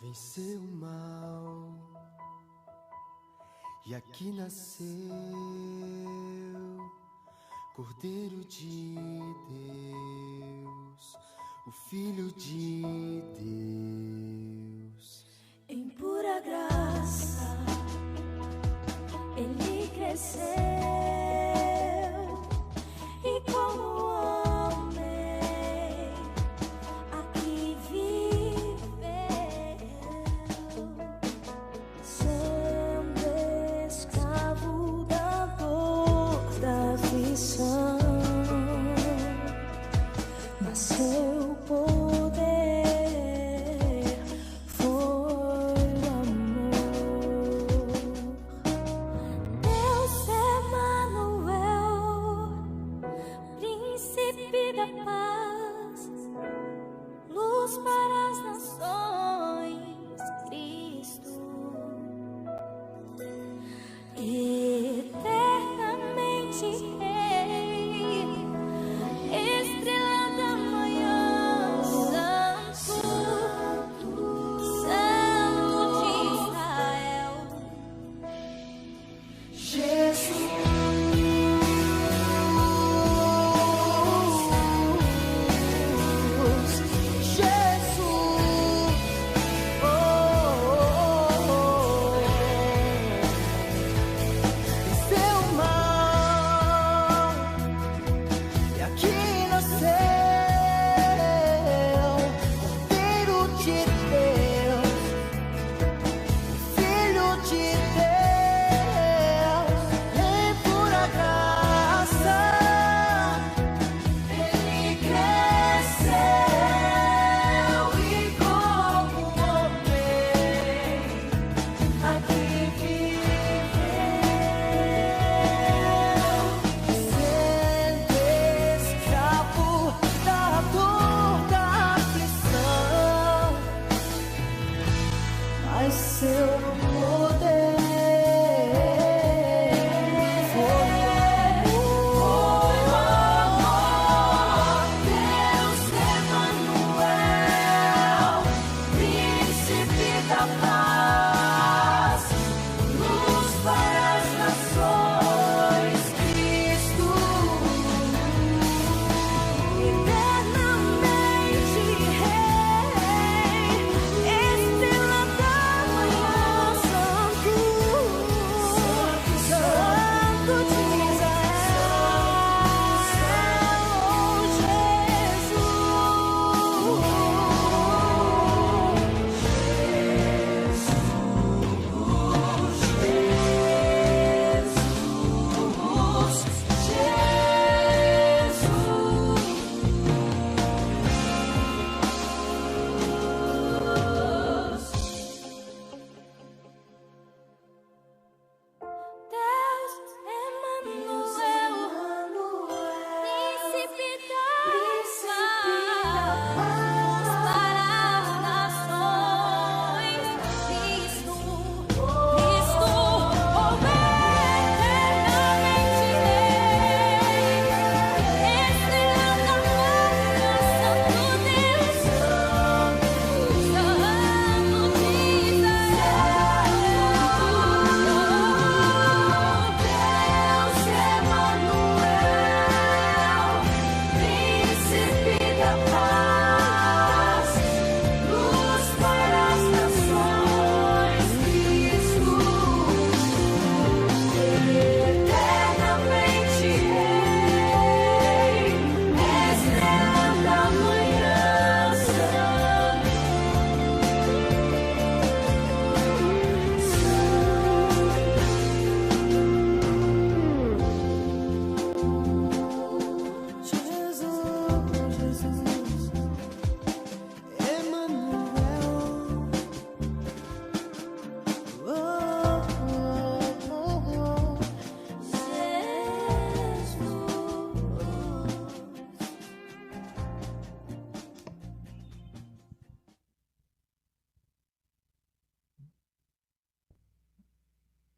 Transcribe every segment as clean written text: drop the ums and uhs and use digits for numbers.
venceu o mal e aqui nasceu Cordeiro de Deus, o Filho de Deus. Em pura graça ele cresceu e como homem aqui viveu, sendo escravo da dor, da aflição, nasceu o poder. Para as nações, Cristo, eternamente Rei, estrela da manhã, Santo, Santo de Israel, Jesus.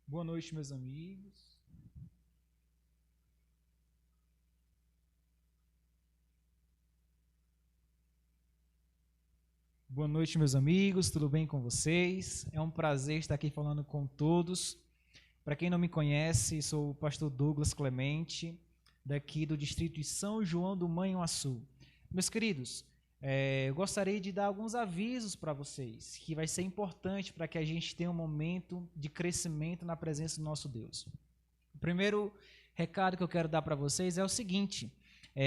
Boa noite, meus amigos. Boa noite, meus amigos, tudo bem com vocês? É um prazer estar aqui falando com todos. Para quem não me conhece, sou o pastor Douglas Clemente, daqui do distrito de São João do Manhuaçu. Meus queridos, eu gostaria de dar alguns avisos para vocês, que vai ser importante para que a gente tenha um momento de crescimento na presença do nosso Deus. O primeiro recado que eu quero dar para vocês é o seguinte: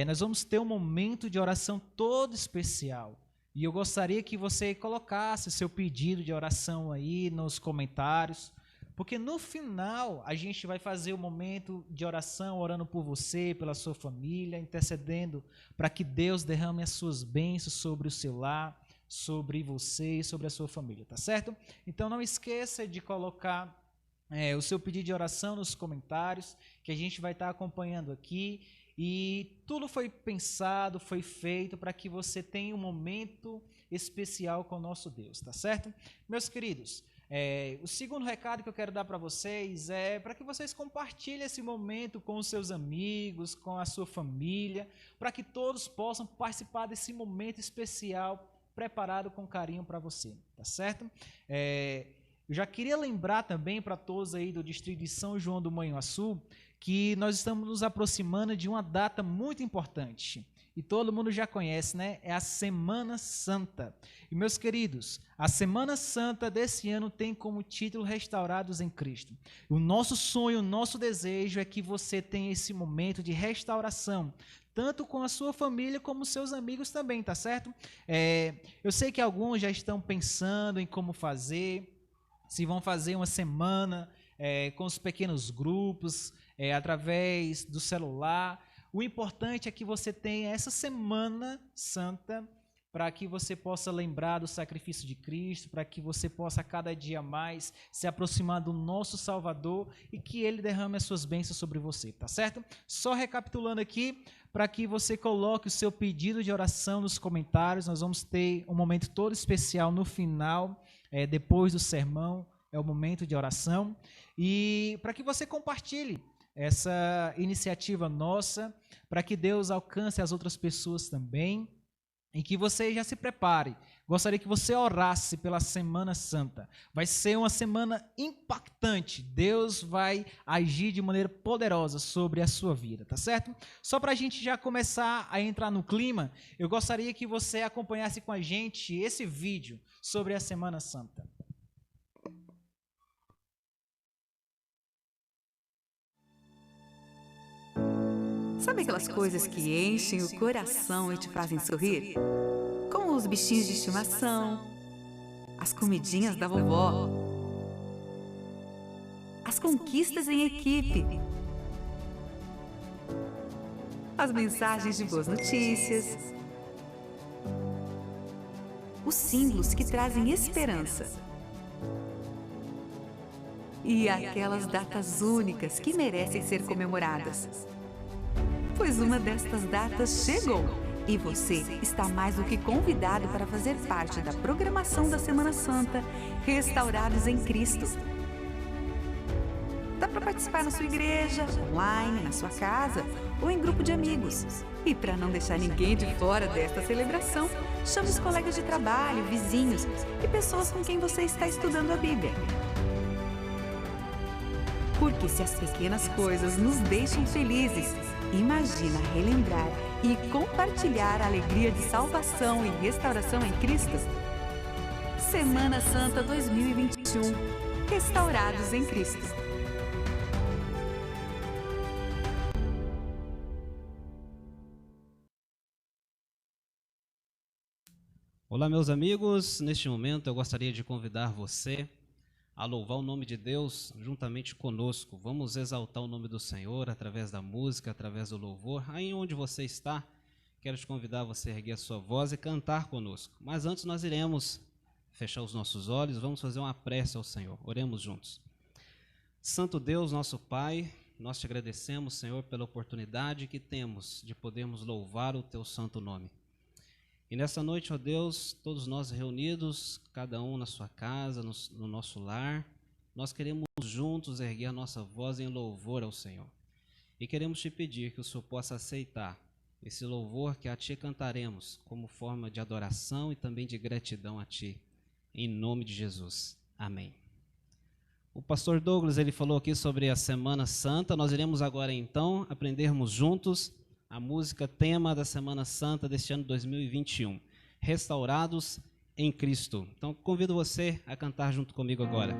nós vamos ter um momento de oração todo especial. E eu gostaria que você colocasse seu pedido de oração aí nos comentários, porque no final a gente vai fazer um momento de oração, orando por você, pela sua família, intercedendo para que Deus derrame as suas bênçãos sobre o seu lar, sobre você e sobre a sua família, tá certo? Então não esqueça de colocar o seu pedido de oração nos comentários, que a gente vai estar acompanhando aqui. E tudo foi pensado, foi feito para que você tenha um momento especial com o nosso Deus, tá certo? Meus queridos, o segundo recado que eu quero dar para vocês é para que vocês compartilhem esse momento com os seus amigos, com a sua família, para que todos possam participar desse momento especial preparado com carinho para você, tá certo? Eu já queria lembrar também para todos aí do distrito de São João do Manhuaçu que nós estamos nos aproximando de uma data muito importante. E todo mundo já conhece, né? É a Semana Santa. E, meus queridos, a Semana Santa desse ano tem como título Restaurados em Cristo. O nosso sonho, o nosso desejo é que você tenha esse momento de restauração, tanto com a sua família como os seus amigos também, tá certo? Eu sei que alguns já estão pensando em como fazer, se vão fazer uma semana com os pequenos grupos, através do celular. O importante é que você tenha essa Semana Santa para que você possa lembrar do sacrifício de Cristo, para que você possa cada dia mais se aproximar do nosso Salvador e que Ele derrame as suas bênçãos sobre você, tá certo? Só recapitulando aqui, para que você coloque o seu pedido de oração nos comentários. Nós vamos ter um momento todo especial no final, depois do sermão, é o momento de oração. E para que você compartilhe essa iniciativa nossa, para que Deus alcance as outras pessoas também, e que você já se prepare. Gostaria que você orasse pela Semana Santa. Vai ser uma semana impactante. Deus vai agir de maneira poderosa sobre a sua vida, tá certo? Só para a gente já começar a entrar no clima, eu gostaria que você acompanhasse com a gente esse vídeo sobre a Semana Santa. Sabe aquelas coisas que enchem o coração e te fazem sorrir? Como os bichinhos de estimação, as comidinhas da vovó, as conquistas em equipe, as mensagens de boas notícias, os símbolos que trazem esperança e aquelas datas únicas que merecem ser comemoradas. Pois uma destas datas chegou e você está mais do que convidado para fazer parte da programação da Semana Santa Restaurados em Cristo. Dá para participar na sua igreja, online, na sua casa ou em grupo de amigos. E para não deixar ninguém de fora desta celebração, chame os colegas de trabalho, vizinhos e pessoas com quem você está estudando a Bíblia. Porque se as pequenas coisas nos deixam felizes, imagina relembrar e compartilhar a alegria de salvação e restauração em Cristo. Semana Santa 2021. Restaurados em Cristo. Olá, meus amigos. Neste momento eu gostaria de convidar você a louvar o nome de Deus juntamente conosco. Vamos exaltar o nome do Senhor através da música, através do louvor. Aí onde você está, quero te convidar a você erguer a sua voz e cantar conosco. Mas antes nós iremos fechar os nossos olhos, vamos fazer uma prece ao Senhor. Oremos juntos. Santo Deus, nosso Pai, nós te agradecemos, Senhor, pela oportunidade que temos de podermos louvar o teu santo nome. E nessa noite, ó Deus, todos nós reunidos, cada um na sua casa, no nosso lar, nós queremos juntos erguer a nossa voz em louvor ao Senhor. E queremos te pedir que o Senhor possa aceitar esse louvor que a Ti cantaremos como forma de adoração e também de gratidão a Ti, em nome de Jesus. Amém. O pastor Douglas, ele falou aqui sobre a Semana Santa. Nós iremos agora então aprendermos juntos a música tema da Semana Santa deste ano 2021, Restaurados em Cristo. Então convido você a cantar junto comigo agora.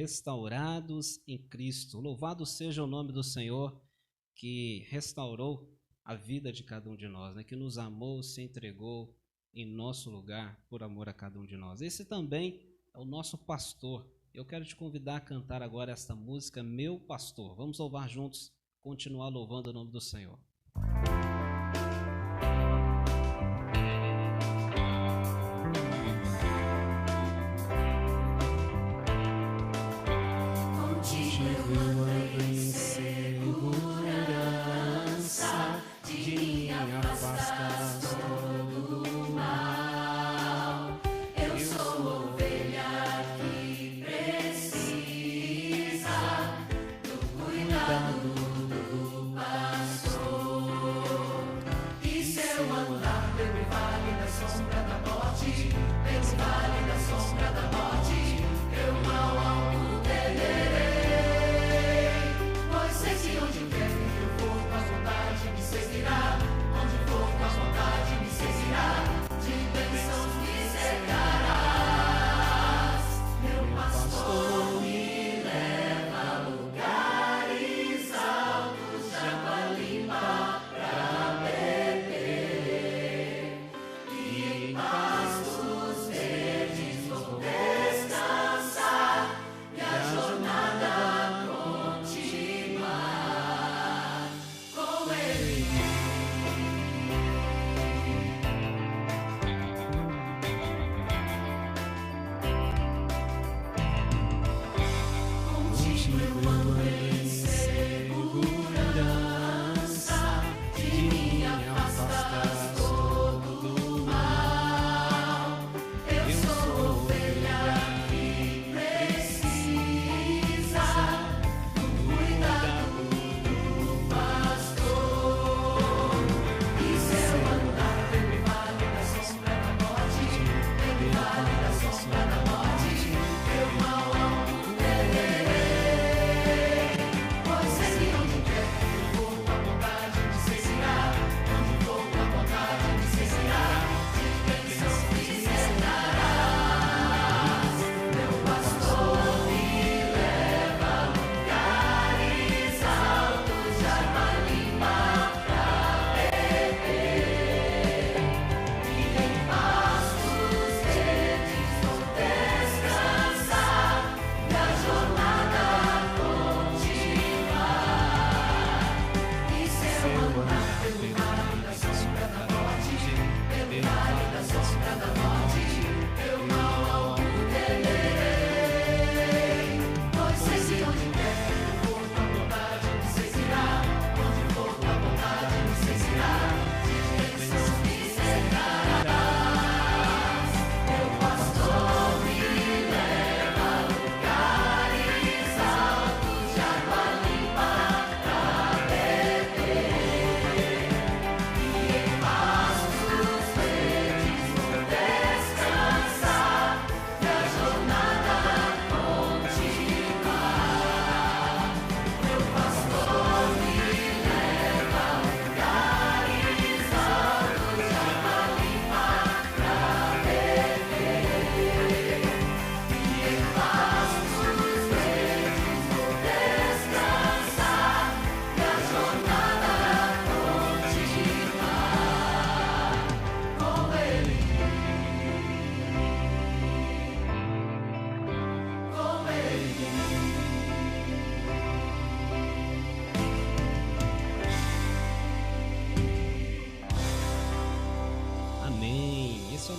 Restaurados em Cristo. Louvado seja o nome do Senhor que restaurou a vida de cada um de nós, né? Que nos amou, se entregou em nosso lugar por amor a cada um de nós. Esse também é o nosso pastor. Eu quero te convidar a cantar agora esta música, Meu Pastor. Vamos louvar juntos continuar louvando o nome do Senhor.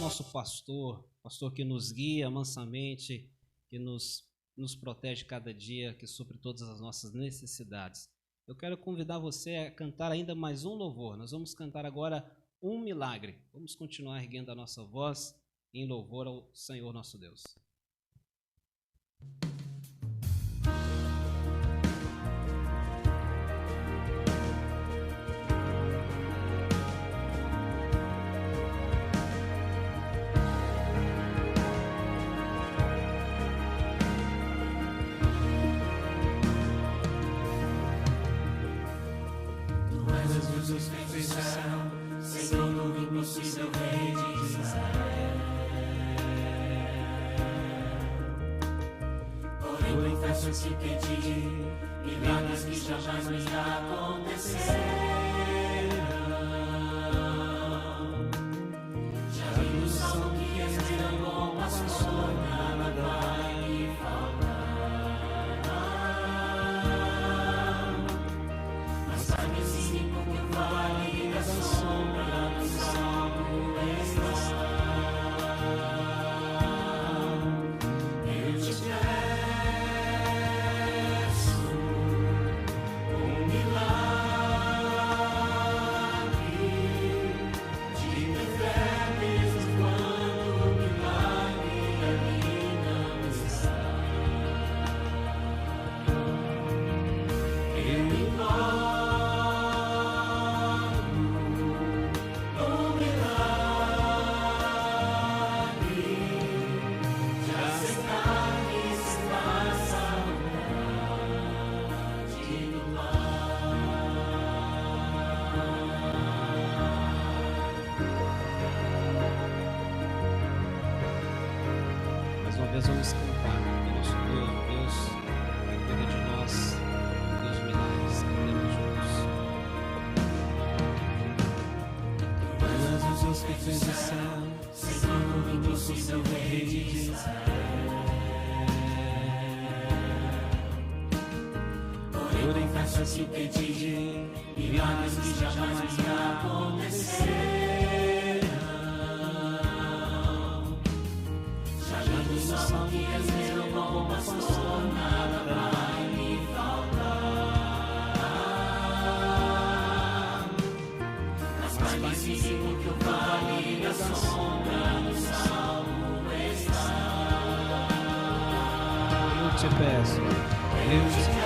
Nosso pastor que nos guia mansamente, que nos protege cada dia, que supre todas as nossas necessidades. Eu quero convidar você a cantar ainda mais um louvor. Nós vamos cantar agora um milagre. Vamos continuar erguendo a nossa voz em louvor ao Senhor nosso Deus. Jesus perfeição, Senhor do impossível, Rei de Israel. Porém confesso que pedi milagres que jamais me aconteceram. Já vi no salmo que és meu bom pastor, nada vai me faltar. Mais uma vez vamos cantar pelo Senhor, Deus que cuida de nós, Deus milagres, cantemos juntos. Tu és o Deus que fez o céu, Senhor, e trouxe o seu rei de Israel. Porém, faça-se o pedido, milagres que jamais acontecerão. Já diz o salmo que és meu bom pastor, nada vai me faltar. Mas mais invisível que o vale da sombra, no salmo está. Eu te peço, eu te peço.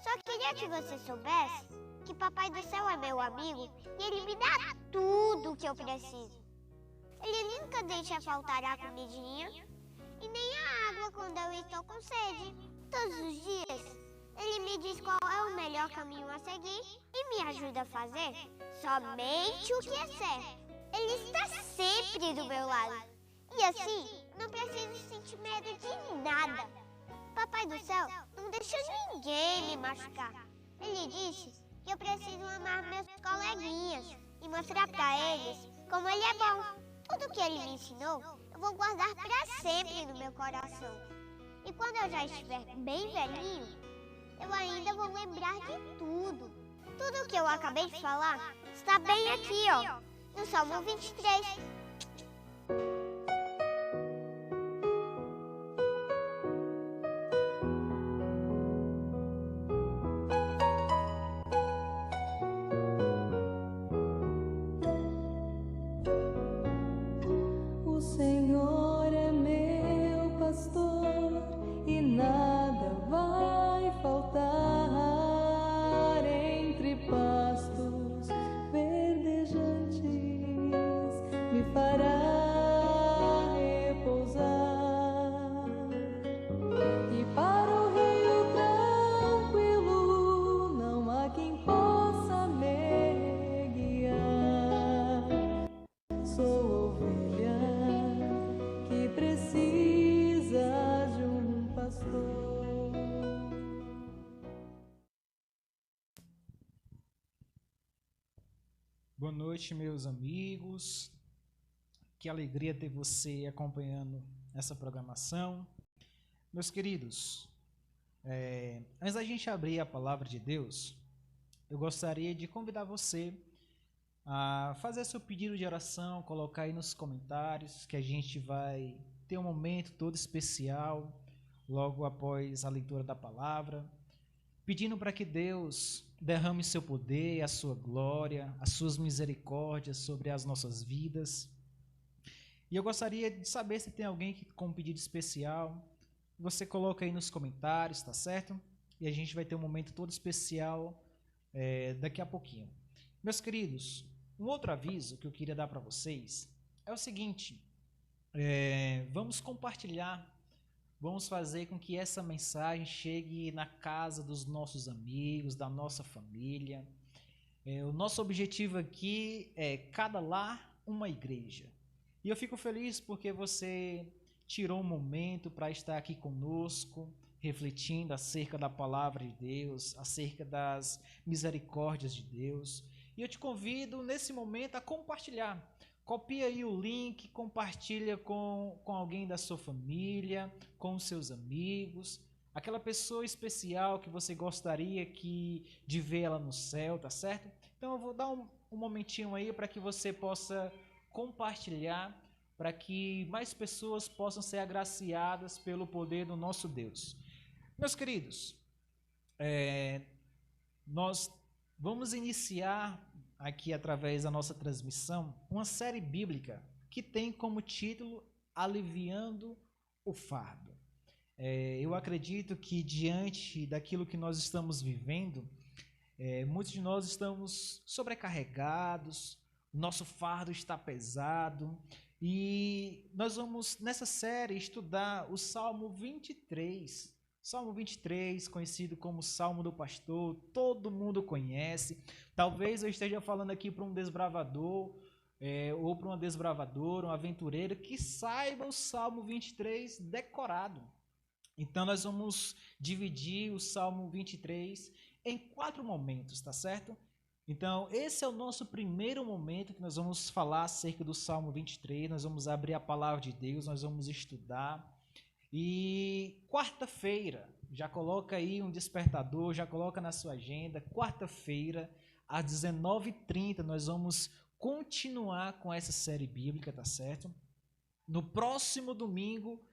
Só queria que você soubesse que Papai do Céu é meu amigo e ele me dá tudo o que eu preciso. Ele nunca deixa faltar a comidinha e nem a água quando eu estou com sede. Todos os dias, ele me diz qual é o melhor caminho a seguir e me ajuda a fazer somente o que é certo. Ele está sempre do meu lado e assim não preciso sentir medo de nada. Papai do Céu não deixa ninguém me machucar. Ele disse que eu preciso amar meus coleguinhas e mostrar para eles como ele é bom. Tudo que ele me ensinou, eu vou guardar para sempre no meu coração. E quando eu já estiver bem velhinho, eu ainda vou lembrar de tudo. Tudo que eu acabei de falar está bem aqui, ó, no Salmo 23. O Senhor é meu pastor e nada vai faltar. Entre pastos verdejantes me fará repousar, e para o rio tranquilo não há quem possa me guiar. Sou ovelha que precisa de um pastor. Boa noite, meus amigos. Que alegria ter você acompanhando essa programação. Meus queridos, antes da gente abrir a palavra de Deus, eu gostaria de convidar você a fazer seu pedido de oração, colocar aí nos comentários, que a gente vai ter um momento todo especial logo após a leitura da palavra, pedindo para que Deus derrame seu poder, a sua glória, as suas misericórdias sobre as nossas vidas. E eu gostaria de saber se tem alguém com um pedido especial. Você coloca aí nos comentários, tá certo? E a gente vai ter um momento todo especial daqui a pouquinho. Meus queridos, um outro aviso que eu queria dar para vocês é o seguinte: vamos compartilhar, vamos fazer com que essa mensagem chegue na casa dos nossos amigos, da nossa família. O nosso objetivo aqui é cada lar uma igreja. E eu fico feliz porque você tirou um momento para estar aqui conosco, refletindo acerca da palavra de Deus, acerca das misericórdias de Deus. E eu te convido nesse momento a compartilhar. Copia aí o link, compartilha com alguém da sua família, com os seus amigos, aquela pessoa especial que você gostaria de ver ela no céu, tá certo? Então eu vou dar um momentinho aí para que você possa compartilhar, para que mais pessoas possam ser agraciadas pelo poder do nosso Deus. Meus queridos, nós vamos iniciar aqui através da nossa transmissão uma série bíblica que tem como título Aliviando o Fardo. Eu acredito que diante daquilo que nós estamos vivendo, muitos de nós estamos sobrecarregados, nosso fardo está pesado, e nós vamos nessa série estudar o Salmo 23. Salmo 23, conhecido como Salmo do Pastor, todo mundo conhece. Talvez eu esteja falando aqui para um desbravador, ou para uma desbravadora, um aventureiro, que saiba o Salmo 23 decorado. Então nós vamos dividir o Salmo 23 em 4 momentos, tá certo? Então esse é o nosso primeiro momento que nós vamos falar acerca do Salmo 23, nós vamos abrir a palavra de Deus, nós vamos estudar. E quarta-feira, já coloca aí um despertador, já coloca na sua agenda, quarta-feira, às 19h30, nós vamos continuar com essa série bíblica, tá certo? No próximo domingo,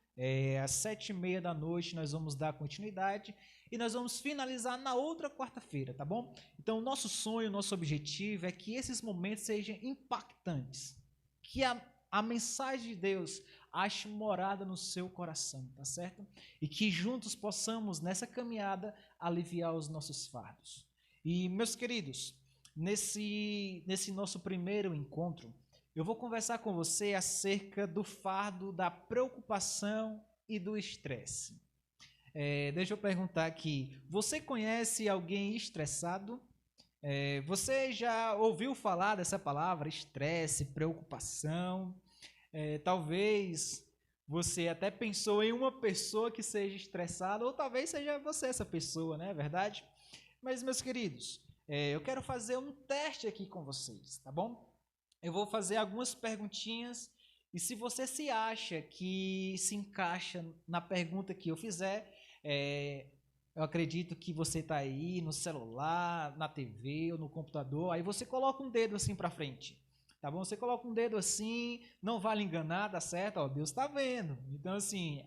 às 7h30 da noite, nós vamos dar continuidade e nós vamos finalizar na outra quarta-feira, tá bom? Então, o nosso sonho, o nosso objetivo é que esses momentos sejam impactantes, que a mensagem de Deus ache morada no seu coração, tá certo? E que juntos possamos, nessa caminhada, aliviar os nossos fardos. E, meus queridos, nesse nosso primeiro encontro, eu vou conversar com você acerca do fardo da preocupação e do estresse. Deixa eu perguntar aqui, você conhece alguém estressado? Você já ouviu falar dessa palavra, estresse, preocupação? Talvez você até pensou em uma pessoa que seja estressada, ou talvez seja você essa pessoa, não é verdade? Mas, meus queridos, eu quero fazer um teste aqui com vocês, tá bom? Eu vou fazer algumas perguntinhas e se você se acha que se encaixa na pergunta que eu fizer, eu acredito que você está aí no celular, na TV ou no computador, aí você coloca um dedo assim para frente. Tá bom? Você coloca um dedo assim, não vale enganar, tá certo? Ó, Deus está vendo. Então, assim,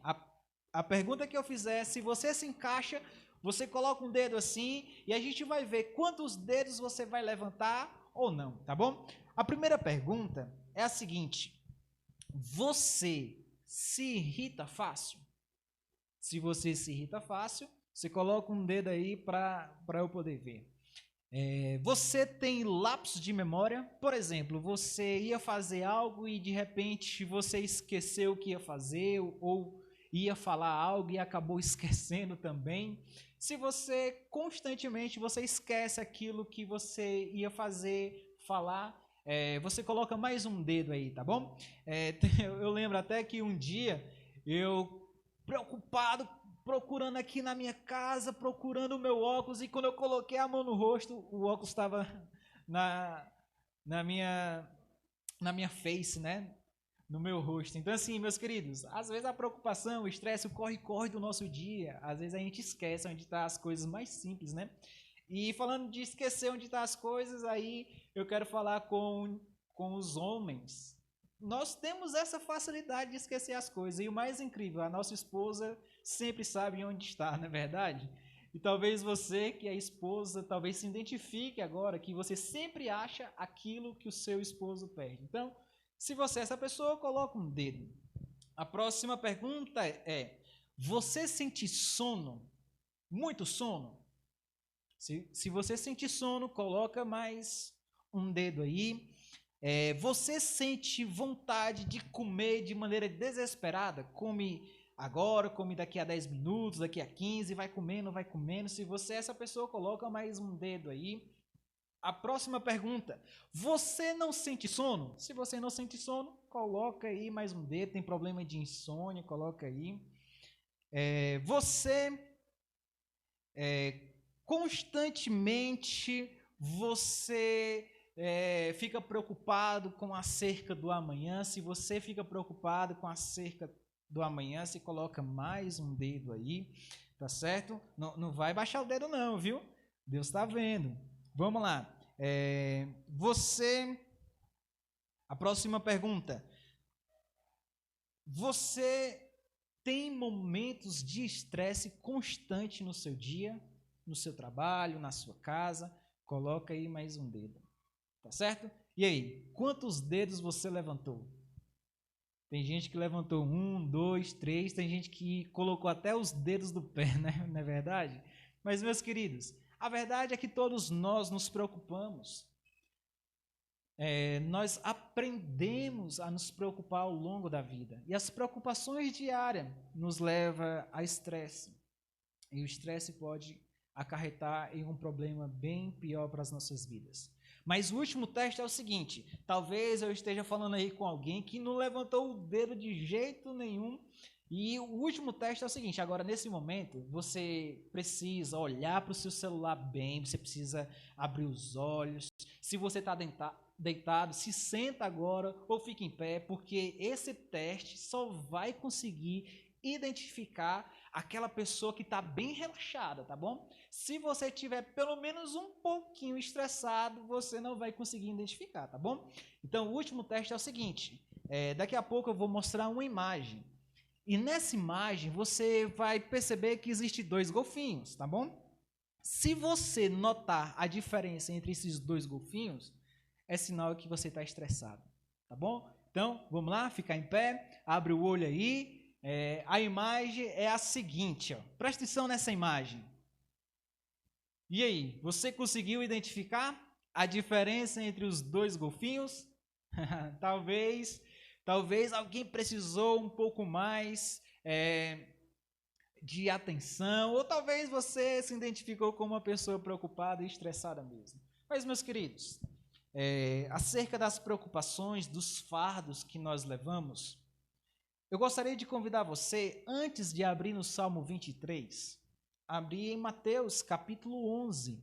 a pergunta que eu fizer, se você se encaixa, você coloca um dedo assim e a gente vai ver quantos dedos você vai levantar ou não, tá bom? A primeira pergunta é a seguinte: você se irrita fácil? Se você se irrita fácil, você coloca um dedo aí para eu poder ver. Você tem lapsos de memória? Por exemplo, você ia fazer algo e de repente você esqueceu o que ia fazer ou ia falar algo e acabou esquecendo também. Se você constantemente você esquece aquilo que você ia fazer, falar, você coloca mais um dedo aí, tá bom? Eu lembro até que um dia eu preocupado, procurando aqui na minha casa, procurando o meu óculos, e quando eu coloquei a mão no rosto, o óculos estava na minha face, né? No meu rosto. Então, assim, meus queridos, às vezes a preocupação, o estresse, o corre-corre do nosso dia, às vezes a gente esquece onde estão as coisas mais simples, né? E falando de esquecer onde estão as coisas, aí eu quero falar com os homens. Nós temos essa facilidade de esquecer as coisas. E o mais incrível, a nossa esposa sempre sabe onde está, não é verdade? E talvez você, que é esposa, talvez se identifique agora que você sempre acha aquilo que o seu esposo perde. Então, Se você é essa pessoa, coloca um dedo. A próxima pergunta é: você sente sono? Muito sono? Se você sente sono, coloca mais um dedo aí. Você sente vontade de comer de maneira desesperada? Come agora, come daqui a 10 minutos, daqui a 15, vai comendo, vai comendo. Se você é essa pessoa, coloca mais um dedo aí. A próxima pergunta: você não sente sono? Se você não sente sono, coloca aí mais um dedo. Tem problema de insônia, coloca aí. Você constantemente fica preocupado com acerca do amanhã. Se você fica preocupado com acerca do amanhã, se coloca mais um dedo aí, tá certo? Não vai baixar o dedo não, viu? Deus está vendo. Vamos lá. A próxima pergunta: você tem momentos de estresse constante no seu dia, no seu trabalho, na sua casa? Coloca aí mais um dedo, tá certo? E aí, quantos dedos você levantou? Tem gente que levantou 1, 2, 3, tem gente que colocou até os dedos do pé, né? Não é verdade? Mas, meus queridos, a verdade é que todos nós nos preocupamos. Nós aprendemos a nos preocupar ao longo da vida. E as preocupações diárias nos levam a estresse. E o estresse pode acarretar em um problema bem pior para as nossas vidas. Mas o último teste é o seguinte: talvez eu esteja falando aí com alguém que não levantou o dedo de jeito nenhum. E o último teste é o seguinte: agora, nesse momento, você precisa olhar para o seu celular bem, você precisa abrir os olhos. Se você está deitado, se senta agora ou fica em pé, porque esse teste só vai conseguir identificar aquela pessoa que está bem relaxada, tá bom? Se você tiver pelo menos um pouquinho estressado, você não vai conseguir identificar, tá bom? Então, o último teste é o seguinte: daqui a pouco eu vou mostrar uma imagem. E nessa imagem você vai perceber que existem 2 golfinhos, tá bom? Se você notar a diferença entre esses 2 golfinhos, é sinal que você está estressado, tá bom? Então, vamos lá, ficar em pé, abre o olho aí. A imagem é a seguinte, ó. Presta atenção nessa imagem. E aí, você conseguiu identificar a diferença entre os 2 golfinhos? Talvez alguém precisou um pouco mais de atenção, ou talvez você se identificou como uma pessoa preocupada e estressada mesmo. Mas, meus queridos, acerca das preocupações, dos fardos que nós levamos, eu gostaria de convidar você, antes de abrir no Salmo 23, abrir em Mateus capítulo 11.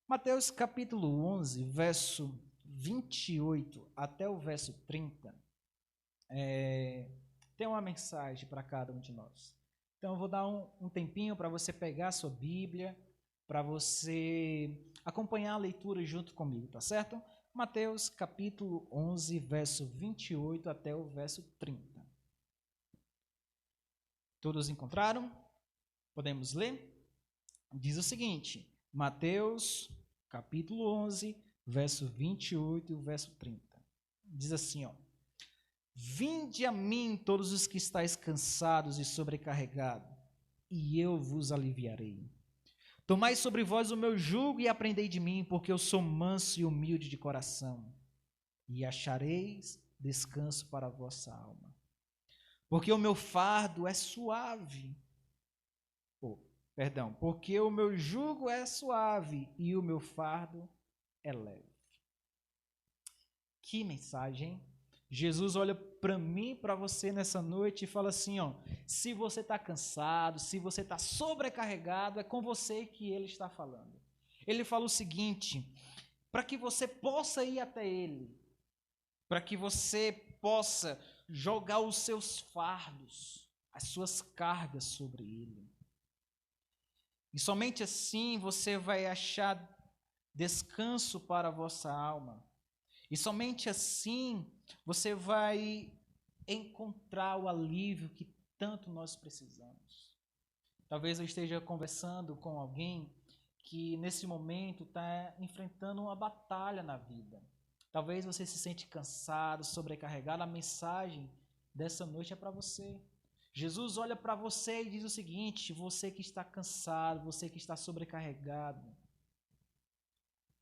Mateus capítulo 11, verso 28 até o verso 30. Tem uma mensagem para cada um de nós. Então, eu vou dar um tempinho para você pegar a sua Bíblia, para você acompanhar a leitura junto comigo, tá certo? Mateus capítulo 11, verso 28 até o verso 30. Todos encontraram? Podemos ler? Diz o seguinte: Mateus capítulo 11, verso 28 e o verso 30. Diz assim, ó: Vinde a mim todos os que estáis cansados e sobrecarregados, e eu vos aliviarei. Tomai sobre vós o meu jugo e aprendei de mim, porque eu sou manso e humilde de coração, e achareis descanso para a vossa alma. Porque o meu fardo é suave. Porque o meu jugo é suave e o meu fardo é leve. Que mensagem! Jesus olha para mim, para você nessa noite e fala assim, ó: se você está cansado, se você está sobrecarregado, é com você que ele está falando. Ele fala o seguinte: para que você possa ir até ele, para que você possa jogar os seus fardos, as suas cargas sobre ele. E somente assim você vai achar descanso para a vossa alma. E somente assim você vai encontrar o alívio que tanto nós precisamos. Talvez eu esteja conversando com alguém que nesse momento está enfrentando uma batalha na vida. Talvez você se sente cansado, sobrecarregado. A mensagem dessa noite é para você. Jesus olha para você e diz o seguinte: você que está cansado, você que está sobrecarregado,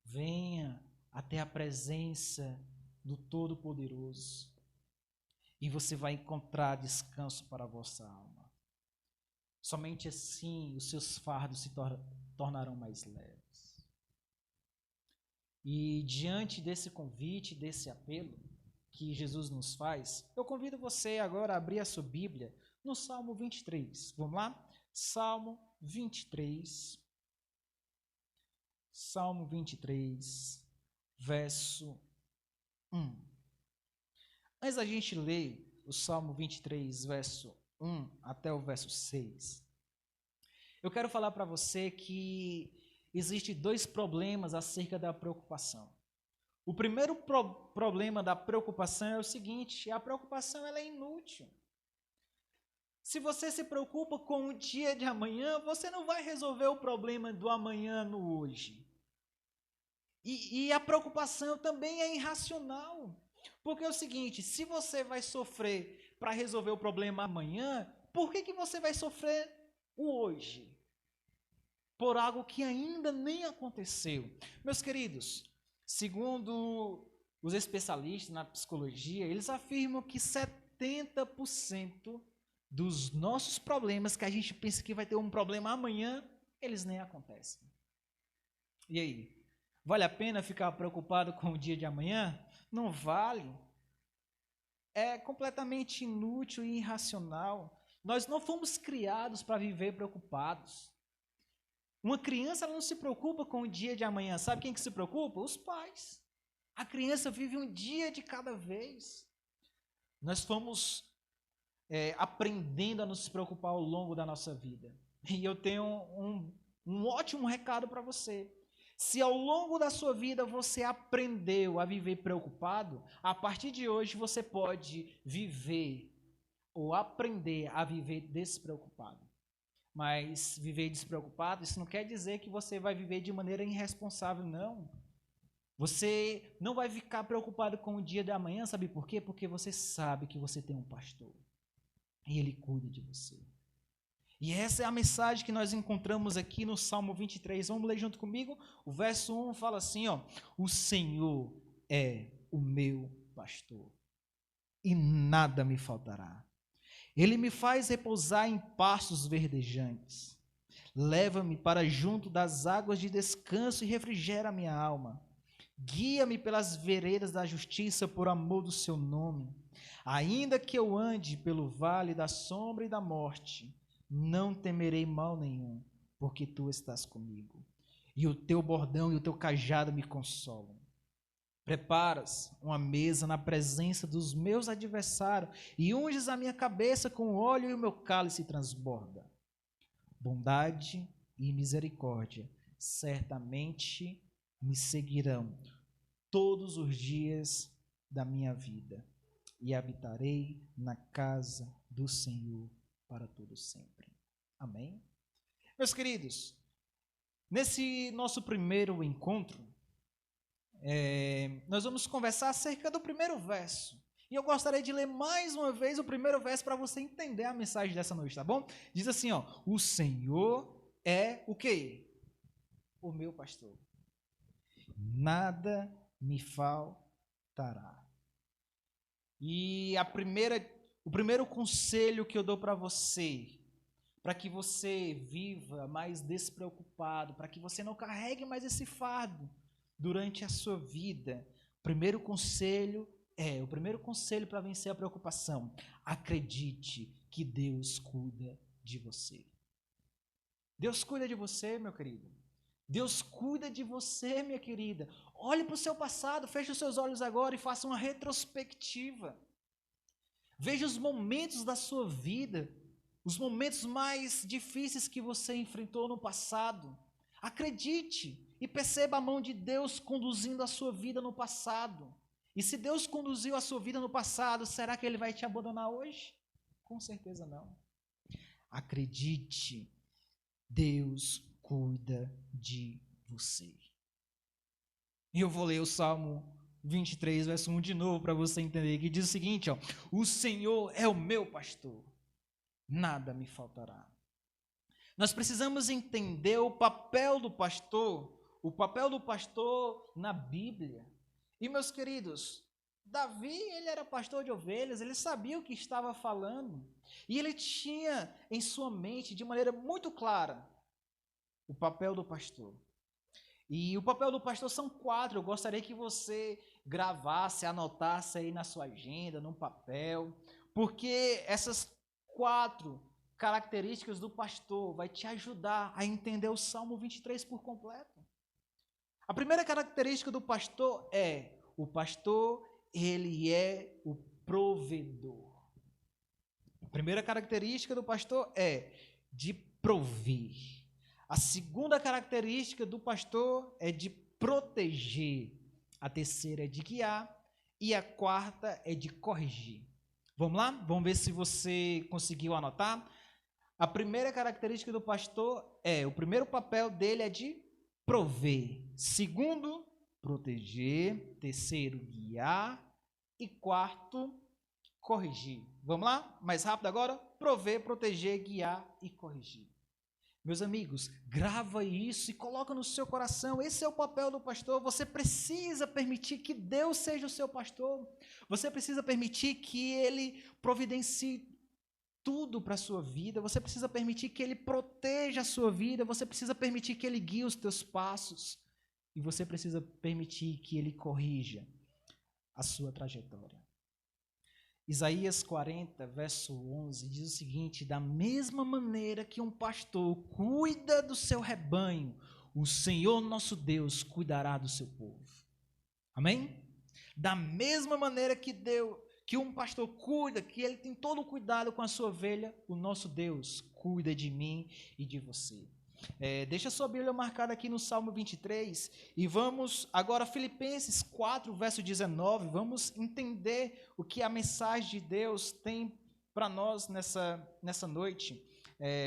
venha até a presença do Todo-Poderoso e você vai encontrar descanso para a vossa alma. Somente assim os seus fardos se tornarão mais leves. E diante desse convite, desse apelo que Jesus nos faz, eu convido você agora a abrir a sua Bíblia no Salmo 23. Vamos lá? Salmo 23. Salmo 23, verso 1. Antes da gente ler o Salmo 23, verso 1 até o verso 6, eu quero falar para você que existem dois problemas acerca da preocupação. O primeiro problema da preocupação é o seguinte: a preocupação ela é inútil. Se você se preocupa com o dia de amanhã, você não vai resolver o problema do amanhã no hoje. E a preocupação também é irracional. Porque é o seguinte: se você vai sofrer para resolver o problema amanhã, por que você vai sofrer o hoje? Por algo que ainda nem aconteceu. Meus queridos, segundo os especialistas na psicologia, eles afirmam que 70% dos nossos problemas que a gente pensa que vai ter um problema amanhã, eles nem acontecem. E aí? Vale a pena ficar preocupado com o dia de amanhã? Não vale. É completamente inútil e irracional. Nós não fomos criados para viver preocupados. Uma criança ela não se preocupa com o dia de amanhã. Sabe quem que se preocupa? Os pais. A criança vive um dia de cada vez. Nós fomos aprendendo a nos preocupar ao longo da nossa vida. E eu tenho um ótimo recado para você. Se ao longo da sua vida você aprendeu a viver preocupado, a partir de hoje você pode viver ou aprender a viver despreocupado. Mas viver despreocupado, isso não quer dizer que você vai viver de maneira irresponsável, não. Você não vai ficar preocupado com o dia da manhã, sabe por quê? Porque você sabe que você tem um pastor e ele cuida de você. E essa é a mensagem que nós encontramos aqui no Salmo 23. Vamos ler junto comigo? O verso 1 fala assim, ó: o Senhor é o meu pastor e nada me faltará. Ele me faz repousar em pastos verdejantes. Leva-me para junto das águas de descanso e refrigera minha alma. Guia-me pelas veredas da justiça por amor do seu nome. Ainda que eu ande pelo vale da sombra e da morte, não temerei mal nenhum, porque tu estás comigo. E o teu bordão e o teu cajado me consolam. Preparas uma mesa na presença dos meus adversários e unges a minha cabeça com óleo e o meu cálice transborda. Bondade e misericórdia certamente me seguirão todos os dias da minha vida e habitarei na casa do Senhor para todo sempre. Amém? Meus queridos, nesse nosso primeiro encontro, nós vamos conversar acerca do primeiro verso. E eu gostaria de ler mais uma vez o primeiro verso para você entender a mensagem dessa noite, tá bom? Diz assim, ó: o Senhor é o quê? O meu pastor. Nada me faltará. E o primeiro conselho que eu dou para você, para que você viva mais despreocupado, para que você não carregue mais esse fardo durante a sua vida, o primeiro conselho para vencer a preocupação: acredite que Deus cuida de você. Deus cuida de você, meu querido. Deus cuida de você, minha querida. Olhe para o seu passado, feche os seus olhos agora e faça uma retrospectiva. Veja os momentos da sua vida, os momentos mais difíceis que você enfrentou no passado. Acredite e perceba a mão de Deus conduzindo a sua vida no passado. E se Deus conduziu a sua vida no passado, será que Ele vai te abandonar hoje? Com certeza não. Acredite, Deus cuida de você. E eu vou ler o Salmo 23, verso 1 de novo, para você entender, que diz o seguinte, ó: o Senhor é o meu pastor, nada me faltará. Nós precisamos entender o papel do pastor na Bíblia. E, meus queridos, Davi, ele era pastor de ovelhas, ele sabia o que estava falando, e ele tinha em sua mente, de maneira muito clara, o papel do pastor. E o papel do pastor são 4, eu gostaria que você gravasse, anotasse aí na sua agenda, num papel, porque essas 4 características do pastor vai te ajudar a entender o Salmo 23 por completo. A primeira característica do pastor é: o pastor, ele é o provedor. A primeira característica do pastor é de prover. A segunda característica do pastor é de proteger. A terceira é de guiar. E a quarta é de corrigir. Vamos lá? Vamos ver se você conseguiu anotar. A primeira característica do pastor o primeiro papel dele é de prover. Segundo, proteger. Terceiro, guiar. E quarto, corrigir. Vamos lá? Mais rápido agora? Prover, proteger, guiar e corrigir. Meus amigos, grava isso e coloca no seu coração. Esse é o papel do pastor. Você precisa permitir que Deus seja o seu pastor. Você precisa permitir que Ele providencie tudo para a sua vida. Você precisa permitir que Ele proteja a sua vida. Você precisa permitir que Ele guie os teus passos. E você precisa permitir que Ele corrija a sua trajetória. Isaías 40, verso 11, diz o seguinte: da mesma maneira que um pastor cuida do seu rebanho, o Senhor nosso Deus cuidará do seu povo. Amém? Da mesma maneira que um pastor cuida, que ele tem todo o cuidado com a sua ovelha, o nosso Deus cuida de mim e de você. Deixa a sua Bíblia marcada aqui no Salmo 23 e vamos agora Filipenses 4, verso 19, vamos entender o que a mensagem de Deus tem para nós nessa noite.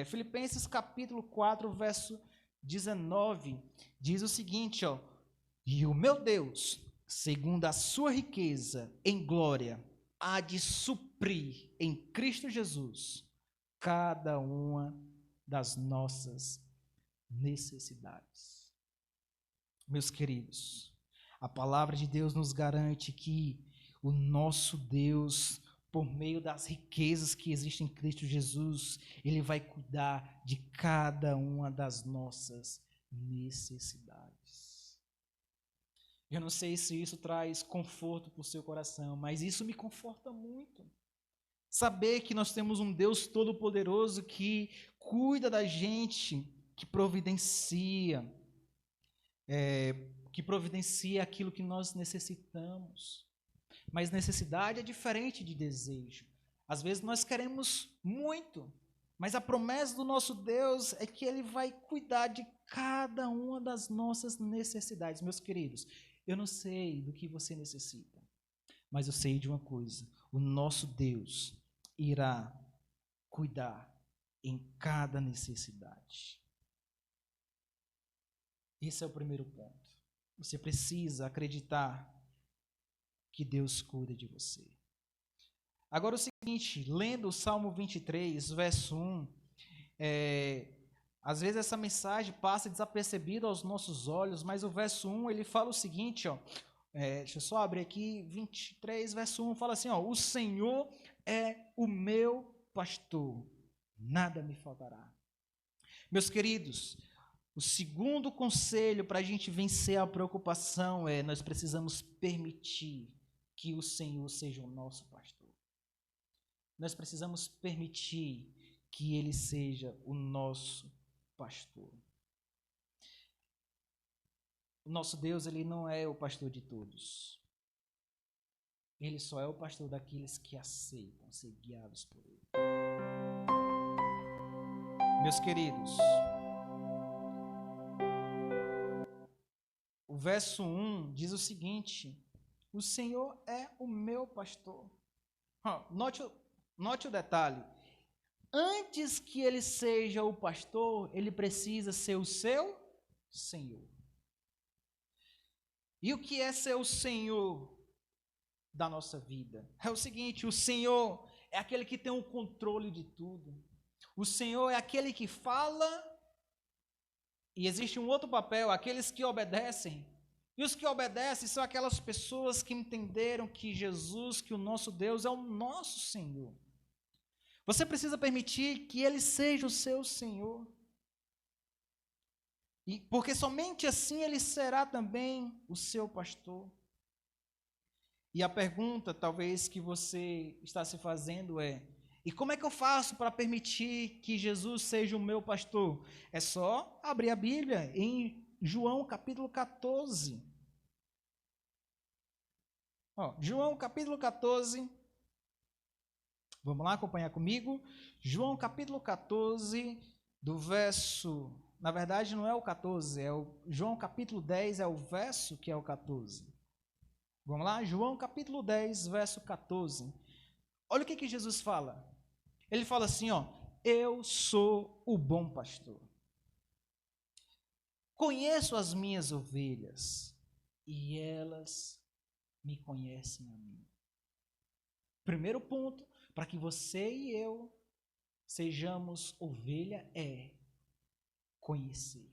Filipenses capítulo 4, verso 19, diz o seguinte, ó: e o meu Deus, segundo a sua riqueza em glória, há de suprir em Cristo Jesus cada uma das nossas necessidades. Meus queridos, a palavra de Deus nos garante que o nosso Deus, por meio das riquezas que existem em Cristo Jesus, Ele vai cuidar de cada uma das nossas necessidades. Eu não sei se isso traz conforto para o seu coração, mas isso me conforta muito. Saber que nós temos um Deus todo-poderoso que cuida da gente, que providencia aquilo que nós necessitamos. Mas necessidade é diferente de desejo. Às vezes nós queremos muito, mas a promessa do nosso Deus é que Ele vai cuidar de cada uma das nossas necessidades. Meus queridos, eu não sei do que você necessita, mas eu sei de uma coisa: o nosso Deus irá cuidar em cada necessidade. Esse é o primeiro ponto. Você precisa acreditar que Deus cuida de você. Agora o seguinte, lendo o Salmo 23, verso 1, às vezes essa mensagem passa desapercebida aos nossos olhos, mas o verso 1, ele fala o seguinte, ó, deixa eu só abrir aqui, 23, verso 1, fala assim, ó: o Senhor é o meu pastor, nada me faltará. Meus queridos, o segundo conselho para a gente vencer a preocupação nós precisamos permitir que o Senhor seja o nosso pastor. Nós precisamos permitir que Ele seja o nosso pastor. O nosso Deus, Ele não é o pastor de todos. Ele só é o pastor daqueles que aceitam ser guiados por Ele. Meus queridos, o verso 1 diz o seguinte: o Senhor é o meu pastor. Note o detalhe. Antes que Ele seja o pastor, Ele precisa ser o seu Senhor. E o que é ser o Senhor da nossa vida? É o seguinte: o Senhor é aquele que tem o controle de tudo. O Senhor é aquele que fala, e existe um outro papel, aqueles que obedecem. E os que obedecem são aquelas pessoas que entenderam que Jesus, que o nosso Deus é o nosso Senhor. Você precisa permitir que Ele seja o seu Senhor. E porque somente assim Ele será também o seu pastor. E a pergunta, talvez, que você está se fazendo é: e como é que eu faço para permitir que Jesus seja o meu pastor? É só abrir a Bíblia em João capítulo 14. João capítulo 14. Vamos lá acompanhar comigo? João capítulo 14, do verso... Na verdade, não é o 14, João capítulo 10 é o verso que é o 14. Vamos lá? João capítulo 10, verso 14. Olha o que Jesus fala. Ele fala assim, eu sou o bom pastor. Conheço as minhas ovelhas e elas me conhecem a mim. Primeiro ponto, para que você e eu sejamos ovelha, é conhecer.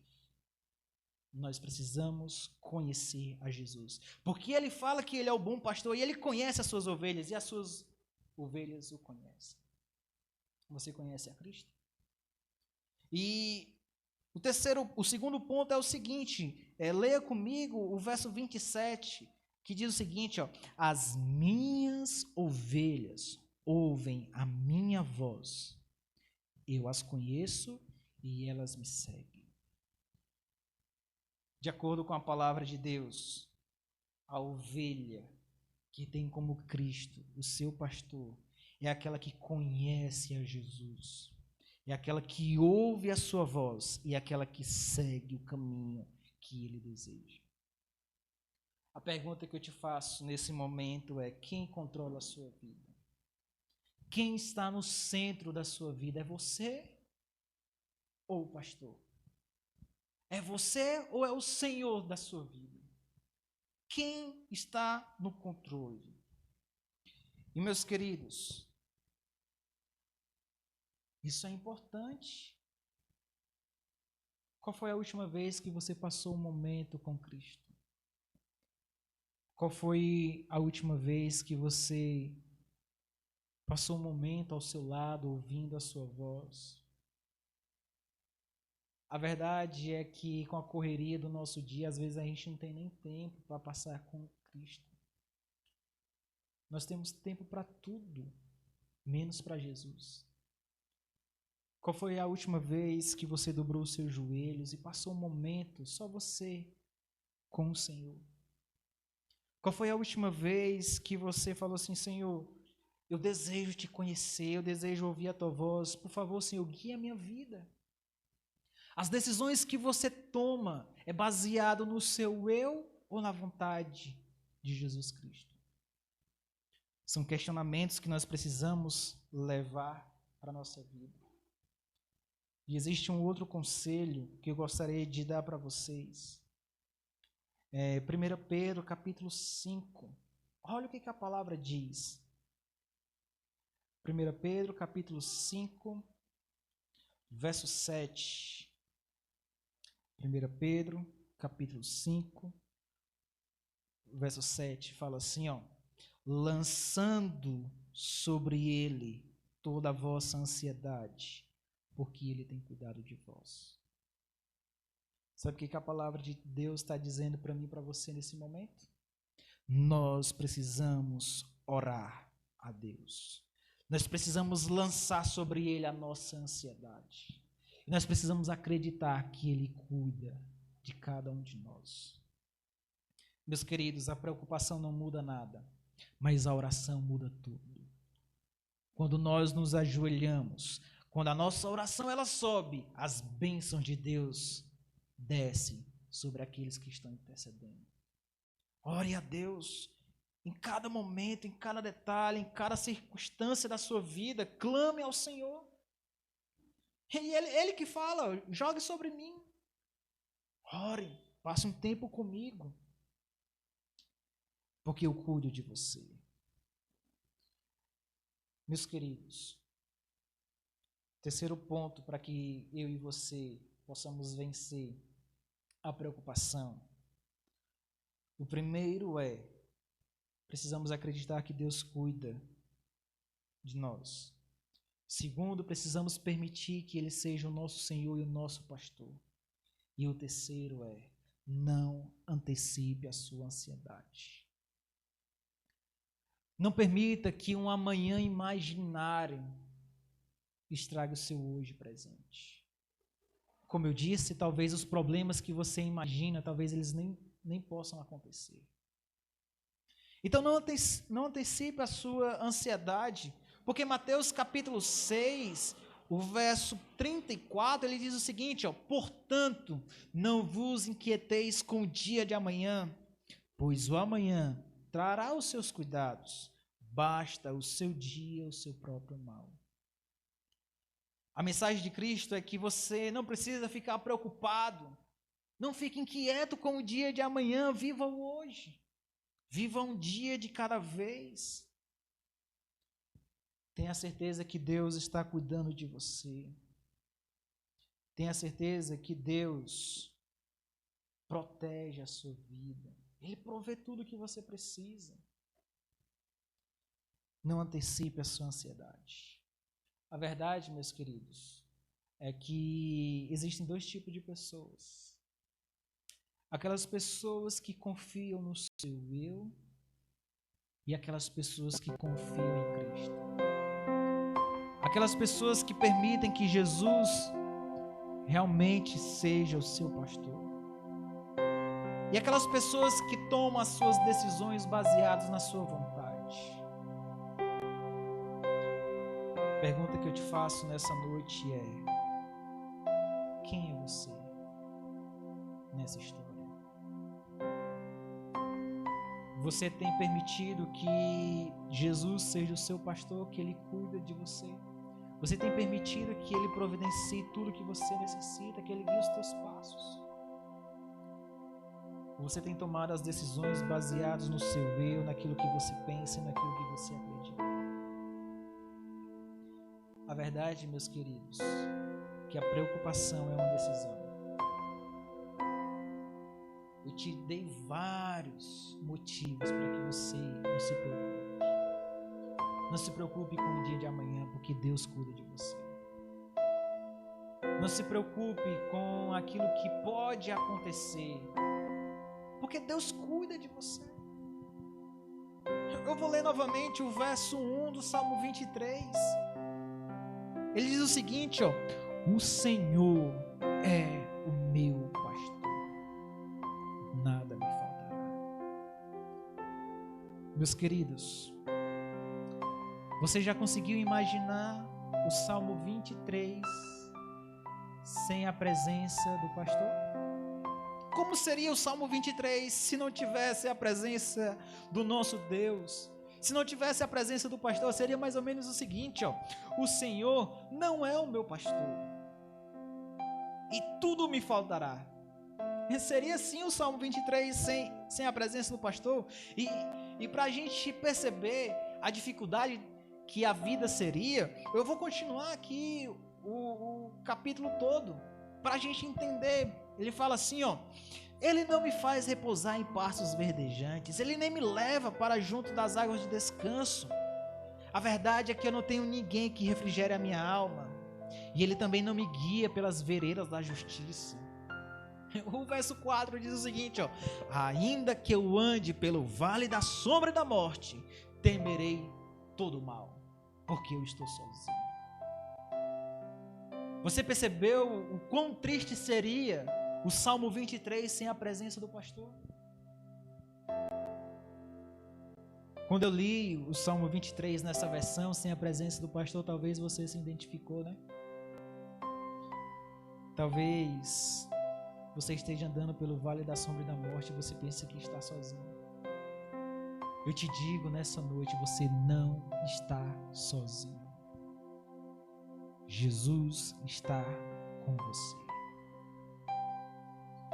Nós precisamos conhecer a Jesus. Porque Ele fala que Ele é o bom pastor e Ele conhece as suas ovelhas e as suas ovelhas o conhecem. Você conhece a Cristo? E o segundo ponto é o seguinte, leia comigo o verso 27, que diz o seguinte, as minhas ovelhas ouvem a minha voz, eu as conheço e elas me seguem. De acordo com a palavra de Deus, a ovelha que tem como Cristo o seu pastor é aquela que conhece a Jesus, é aquela que ouve a sua voz e é aquela que segue o caminho que Ele deseja. A pergunta que eu te faço nesse momento é: quem controla a sua vida? Quem está no centro da sua vida? É você ou o pastor? É você ou é o Senhor da sua vida? Quem está no controle? E, meus queridos, isso é importante. Qual foi a última vez que você passou um momento com Cristo? Qual foi a última vez que você passou um momento ao seu lado, ouvindo a sua voz? A verdade é que com a correria do nosso dia, às vezes a gente não tem nem tempo para passar com Cristo. Nós temos tempo para tudo, menos para Jesus. Qual foi a última vez que você dobrou os seus joelhos e passou um momento, só você, com o Senhor? Qual foi a última vez que você falou assim: Senhor, eu desejo te conhecer, eu desejo ouvir a tua voz, por favor, Senhor, guia a minha vida. As decisões que você toma é baseado no seu eu ou na vontade de Jesus Cristo? São questionamentos que nós precisamos levar para a nossa vida. E existe um outro conselho que eu gostaria de dar para vocês. 1 Pedro capítulo 5. Olha o que a palavra diz. 1 Pedro capítulo 5, verso 7. 1 Pedro capítulo 5, verso 7, fala assim, lançando sobre ele toda a vossa ansiedade, porque ele tem cuidado de vós. Sabe o que a palavra de Deus está dizendo para mim e para você nesse momento? Nós precisamos orar a Deus. Nós precisamos lançar sobre Ele a nossa ansiedade. Nós precisamos acreditar que Ele cuida de cada um de nós. Meus queridos, a preocupação não muda nada, mas a oração muda tudo. Quando nós nos ajoelhamos, quando a nossa oração ela sobe, as bênçãos de Deus descem sobre aqueles que estão intercedendo. Ore a Deus em cada momento, em cada detalhe, em cada circunstância da sua vida. Clame ao Senhor. E Ele que fala: jogue sobre mim. Ore, passe um tempo comigo. porque eu cuido de você. Meus queridos, terceiro ponto para que eu e você possamos vencer a preocupação. O primeiro é, precisamos acreditar que Deus cuida de nós. Segundo, precisamos permitir que Ele seja o nosso Senhor e o nosso pastor. E o terceiro é, não antecipe a sua ansiedade. Não permita que um amanhã imaginário estrague o seu hoje presente. Como eu disse, talvez os problemas que você imagina, talvez eles nem possam acontecer. Então não antecipe a sua ansiedade, porque Mateus capítulo 6, o verso 34, ele diz o seguinte, portanto, não vos inquieteis com o dia de amanhã, pois o amanhã trará os seus cuidados, basta o seu dia, o seu próprio mal. A mensagem de Cristo é que você não precisa ficar preocupado, não fique inquieto com o dia de amanhã, viva o hoje, viva um dia de cada vez. Tenha certeza que Deus está cuidando de você, tenha certeza que Deus protege a sua vida, Ele provê tudo o que você precisa. Não antecipe a sua ansiedade. A verdade, meus queridos, é que existem dois tipos de pessoas. Aquelas pessoas que confiam no seu eu e aquelas pessoas que confiam em Cristo. Aquelas pessoas que permitem que Jesus realmente seja o seu pastor. E aquelas pessoas que tomam as suas decisões baseadas na sua vontade. A pergunta que eu te faço nessa noite é: quem é você nessa história? Você tem permitido que Jesus seja o seu pastor, que Ele cuida de você? Você tem permitido que Ele providencie tudo que você necessita, que Ele guie os teus passos? Você tem tomado as decisões baseadas no seu eu, naquilo que você pensa e naquilo que você acredita? A verdade, meus queridos, que a preocupação é uma decisão. Eu te dei vários motivos para que você não se preocupe. Não se preocupe com o dia de amanhã, porque Deus cuida de você. Não se preocupe com aquilo que pode acontecer, porque Deus cuida de você. Eu vou ler novamente o verso 1 do Salmo 23. Ele diz o seguinte, o Senhor é o meu pastor, nada me faltará. Meus queridos, você já conseguiu imaginar o Salmo 23 sem a presença do pastor? Como seria o Salmo 23 se não tivesse a presença do nosso Deus? Se não tivesse a presença do pastor, seria mais ou menos o seguinte, o Senhor não é o meu pastor, e tudo me faltará. Seria assim o Salmo 23 sem a presença do pastor? E para a gente perceber a dificuldade que a vida seria, eu vou continuar aqui o capítulo todo, para a gente entender. Ele fala assim, Ele não me faz repousar em pastos verdejantes, Ele nem me leva para junto das águas de descanso. A verdade é que eu não tenho ninguém que refrigere a minha alma, e Ele também não me guia pelas veredas da justiça. O verso 4 diz o seguinte, ainda que eu ande pelo vale da sombra da morte, temerei todo o mal, porque eu estou sozinho. Você percebeu o quão triste seria o Salmo 23 sem a presença do pastor? Quando eu li o Salmo 23 nessa versão, sem a presença do pastor, talvez você se identificou, né? Talvez você esteja andando pelo vale da sombra da morte e você pensa que está sozinho. Eu te digo nessa noite, você não está sozinho. Jesus está com você.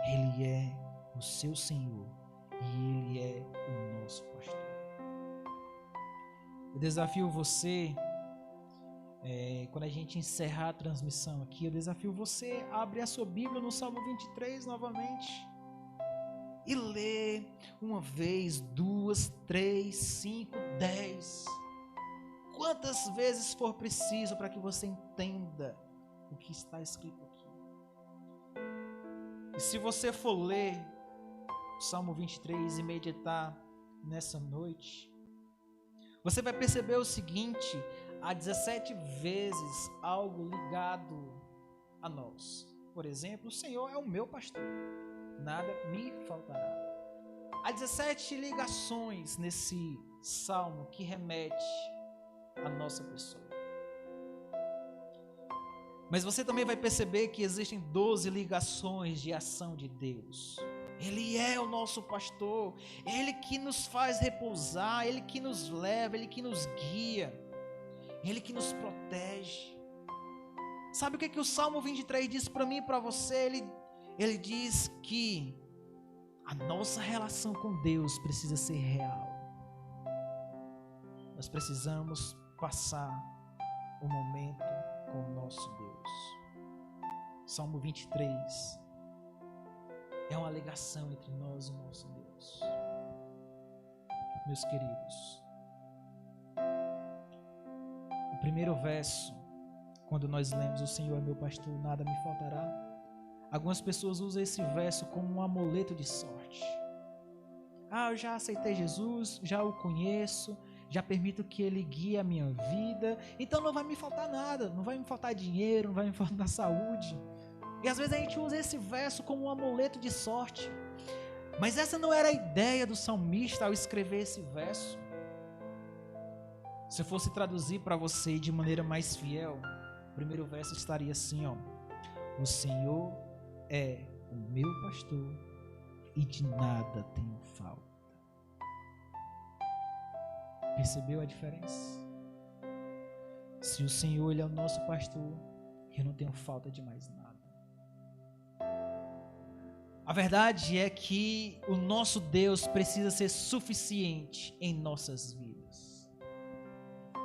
Ele é o seu Senhor e Ele é o nosso pastor. Eu desafio você, quando a gente encerrar a transmissão aqui, eu desafio você a abrir a sua Bíblia no Salmo 23 novamente e ler uma vez, 2, 3, 5, 10. Quantas vezes for preciso para que você entenda o que está escrito aqui. E se você for ler o Salmo 23 e meditar nessa noite, você vai perceber o seguinte: há 17 vezes algo ligado a nós. Por exemplo, o Senhor é o meu pastor, nada me faltará. Há 17 ligações nesse salmo que remete à nossa pessoa. Mas você também vai perceber que existem 12 ligações de ação de Deus. Ele é o nosso pastor, Ele que nos faz repousar, Ele que nos leva, Ele que nos guia, Ele que nos protege. Sabe o que o Salmo 23 diz para mim e para você? Ele diz que a nossa relação com Deus precisa ser real. Nós precisamos passar um momento com o nosso Deus. Salmo 23 é uma ligação entre nós e o nosso Deus. Meus queridos, o primeiro verso, quando nós lemos o Senhor é meu pastor, nada me faltará, algumas pessoas usam esse verso como um amuleto de sorte. Eu já aceitei Jesus, já o conheço, já permito que Ele guie a minha vida, então não vai me faltar nada, não vai me faltar dinheiro, não vai me faltar saúde. E às vezes a gente usa esse verso como um amuleto de sorte. Mas essa não era a ideia do salmista ao escrever esse verso. Se eu fosse traduzir para você de maneira mais fiel, o primeiro verso estaria assim, ó: o Senhor é o meu pastor e de nada tenho falta. Percebeu a diferença? Se o Senhor Ele é o nosso pastor, eu não tenho falta de mais nada. A verdade é que o nosso Deus precisa ser suficiente em nossas vidas.